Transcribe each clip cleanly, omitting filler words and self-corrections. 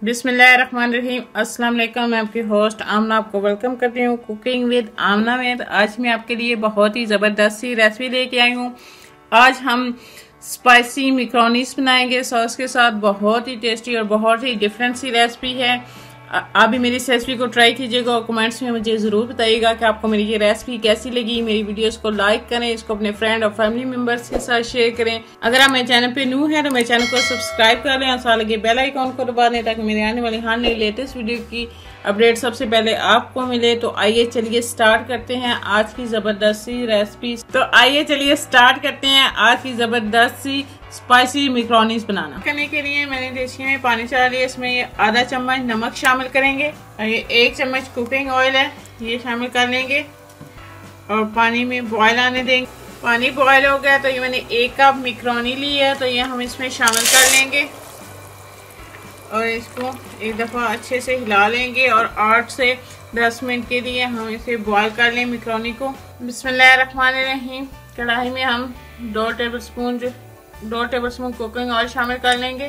बिस्मिल्लाहिर्रहमानिर्रहीम। अस्सलाम वालेकुम। मैं आपकी होस्ट आमना आपको वेलकम करती हूँ कुकिंग विद आमना में। आज मैं आपके लिए बहुत ही ज़बरदस्त सी रेसिपी लेके आई हूँ। आज हम स्पाइसी मैक्रोनीस बनाएंगे सॉस के साथ। बहुत ही टेस्टी और बहुत ही डिफरेंट सी रेसिपी है। आप भी मेरी इस रेसिपी को ट्राई कीजिएगा और कमेंट्स में मुझे ज़रूर बताइएगा कि आपको मेरी ये रेसिपी कैसी लगी। मेरी वीडियोस को लाइक करें, इसको अपने फ्रेंड और फैमिली मेम्बर्स के साथ शेयर करें। अगर आप मेरे चैनल पे न्यू हैं तो मेरे चैनल को सब्सक्राइब कर लें और साथ लगे बेल आइकॉन को दबा दें ताकि मेरे आने वाली हर नई लेटेस्ट वीडियो की अपडेट सबसे पहले आपको मिले। तो आइए चलिए स्टार्ट करते हैं आज की ज़बरदस्त सी रेसिपी। तो आइए चलिए स्टार्ट करते हैं आज की ज़बरदस्त सी स्पाइसी मैक्रोनीस बनाना। करने के लिए मैंने देसी में पानी चढ़ा लिया। इसमें ये आधा चम्मच नमक शामिल करेंगे और ये 1 चम्मच कुकिंग ऑयल है, ये शामिल कर लेंगे और पानी में बॉयल आने देंगे। पानी बॉयल हो गया तो ये मैंने 1 कप मैक्रोनी ली है, तो ये हम इसमें शामिल कर लेंगे और इसको एक दफ़ा अच्छे से हिला लेंगे और 8 से 10 मिनट के लिए हम इसे बॉयल कर लें मैक्रोनी को। बिस्मिल्लाहिर्रहमानिर्रहीम। कढ़ाई में हम 2 टेबलस्पून कुकिंग ऑयल शामिल कर लेंगे।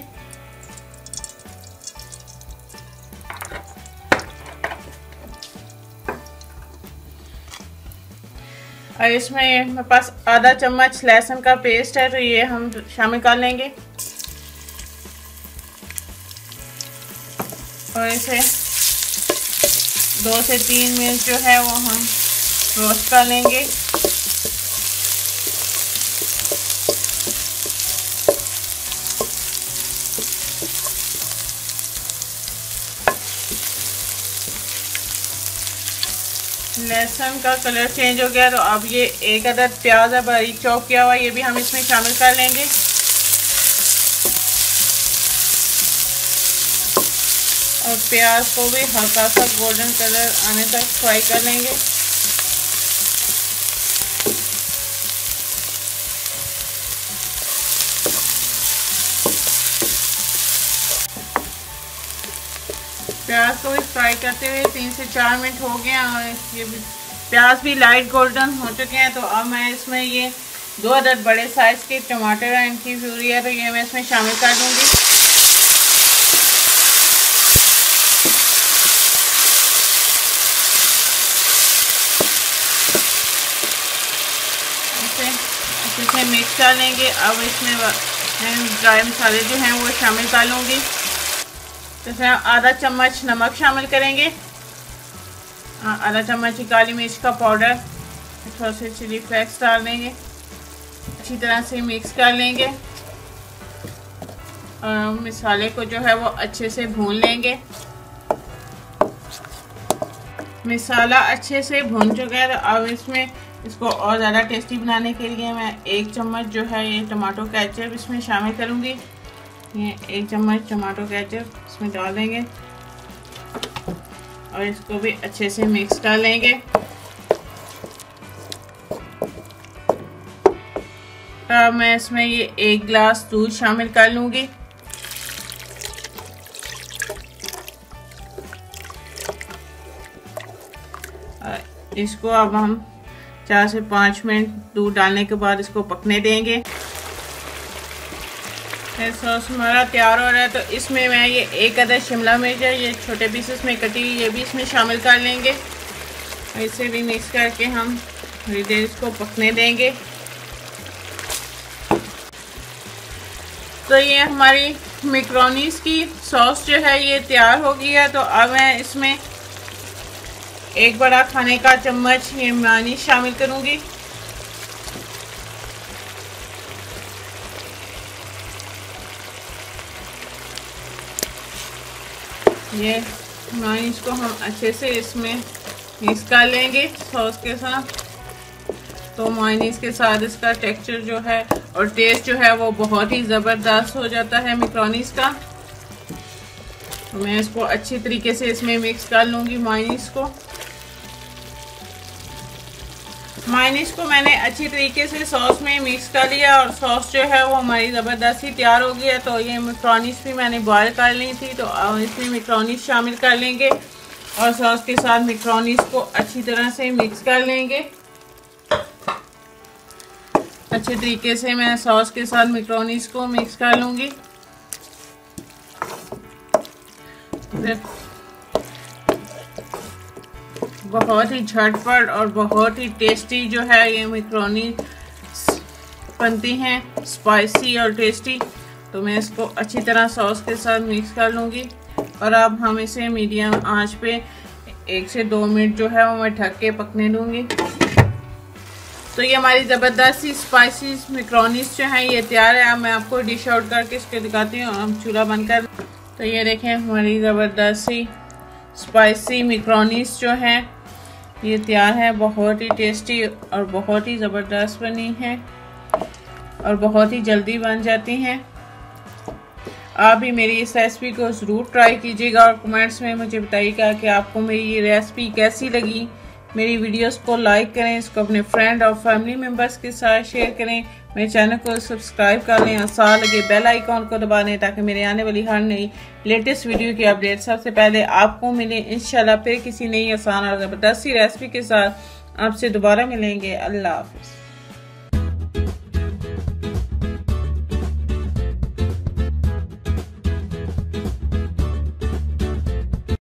और इसमें मेरे पास आधा चम्मच लहसुन का पेस्ट है, तो ये हम शामिल कर लेंगे और इसे 2 से 3 मिनट जो है वो हम रोस्ट कर लेंगे। लहसुन का कलर चेंज हो गया तो अब ये 1 अदद प्याज है बारीक चॉप किया हुआ, ये भी हम इसमें शामिल कर लेंगे। और प्याज को भी हल्का सा गोल्डन कलर आने तक फ्राई कर लेंगे। प्याज को भी फ्राई करते हुए 3 से 4 मिनट हो गए और ये भी प्याज भी लाइट गोल्डन हो चुके हैं। तो अब मैं इसमें ये 2 अदद बड़े साइज़ के टमाटर है, इनकी प्यूरी है, तो ये मैं इसमें शामिल कर दूंगी। इसे अच्छे से मिक्स कर लेंगे। अब इसमें ड्राई मसाले जो हैं वो शामिल कर लूँगी। तो इसमें आधा चम्मच नमक शामिल करेंगे, आधा चम्मच काली मिर्च का पाउडर, थोड़ा से चिली फ्लेक्स डाल देंगे। अच्छी तरह से मिक्स कर लेंगे और मसाले को जो है वो अच्छे से भून लेंगे। मसाला अच्छे से भून चुका है तो अब इसमें इसको और ज़्यादा टेस्टी बनाने के लिए मैं 1 चम्मच जो है ये टमाटो केचप इसमें शामिल करूँगी। ये 1 चम्मच टमाटो केचप इसमें डाल देंगे और इसको भी अच्छे से मिक्स कर लेंगे। अब मैं इसमें ये 1 गिलास दूध शामिल कर लूँगी। इसको अब हम 4 से 5 मिनट दूध डालने के बाद इसको पकने देंगे। सॉस हमारा तैयार हो रहा है तो इसमें मैं ये 1 अदद शिमला मिर्च है, ये छोटे पीसेस में कटी हुई, ये भी इसमें शामिल कर लेंगे और इसे भी मिक्स करके हम थोड़ी देर इसको पकने देंगे। तो ये हमारी मैक्रोनीस की सॉस जो है ये तैयार हो गई है। तो अब मैं इसमें 1 बड़ा खाने का चम्मच ये मेयोनीज शामिल करूँगी। ये मेयोनीज को हम अच्छे से इसमें मिक्स कर लेंगे सॉस के साथ। तो मेयोनीज के साथ इसका टेक्सचर जो है और टेस्ट जो है वो बहुत ही ज़बरदस्त हो जाता है मैक्रोनीस का। तो मैं इसको अच्छी तरीके से इसमें मिक्स कर लूँगी मेयोनीज को। मेयोनीज को मैंने अच्छी तरीके से सॉस में मिक्स कर लिया और सॉस जो है वो हमारी ज़बरदस्ती तैयार हो गई है। तो ये मैक्रोनीस भी मैंने बॉयल कर ली थी, तो अब इसमें मैक्रोनीस शामिल कर लेंगे और सॉस के साथ मैक्रोनीस को अच्छी तरह से मिक्स कर लेंगे। अच्छे तरीके से मैं सॉस के साथ मैक्रोनीस को मिक्स कर लूँगी। बहुत ही झटपट और बहुत ही टेस्टी जो है ये मैक्रोनी बनती हैं, स्पाइसी और टेस्टी। तो मैं इसको अच्छी तरह सॉस के साथ मिक्स कर लूँगी और अब हम इसे मीडियम आंच पे 1 से 2 मिनट जो है वो मैं ढक के पकने दूँगी। तो ये हमारी ज़बरदस्त सी स्पाइसी मैक्रोनीस जो है ये तैयार है। अब मैं आपको डिश आउट करके इसको दिखाती हूँ। हम चूल्हा बंद कर, तो ये देखें हमारी ज़बरदस्त सी स्पाइसी मैक्रोनीस जो है ये तैयार है। बहुत ही टेस्टी और बहुत ही ज़बरदस्त बनी है और बहुत ही जल्दी बन जाती हैं। आप भी मेरी इस रेसिपी को ज़रूर ट्राई कीजिएगा और कमेंट्स में मुझे बताइएगा कि आपको मेरी ये रेसिपी कैसी लगी। मेरी वीडियोस को लाइक करें, इसको अपने फ्रेंड और फैमिली मेम्बर्स के साथ शेयर करें। मेरे चैनल को सब्सक्राइब कर लें और साथ लगे बेल आइकॉन को दबा दें ताकि मेरे आने वाली हर नई लेटेस्ट वीडियो की अपडेट सबसे पहले आपको मिले। इंशाल्लाह फिर किसी नई आसान और ज़बरदस्त रेसिपी के साथ आपसे दोबारा मिलेंगे। अल्लाह हाफ़िज़।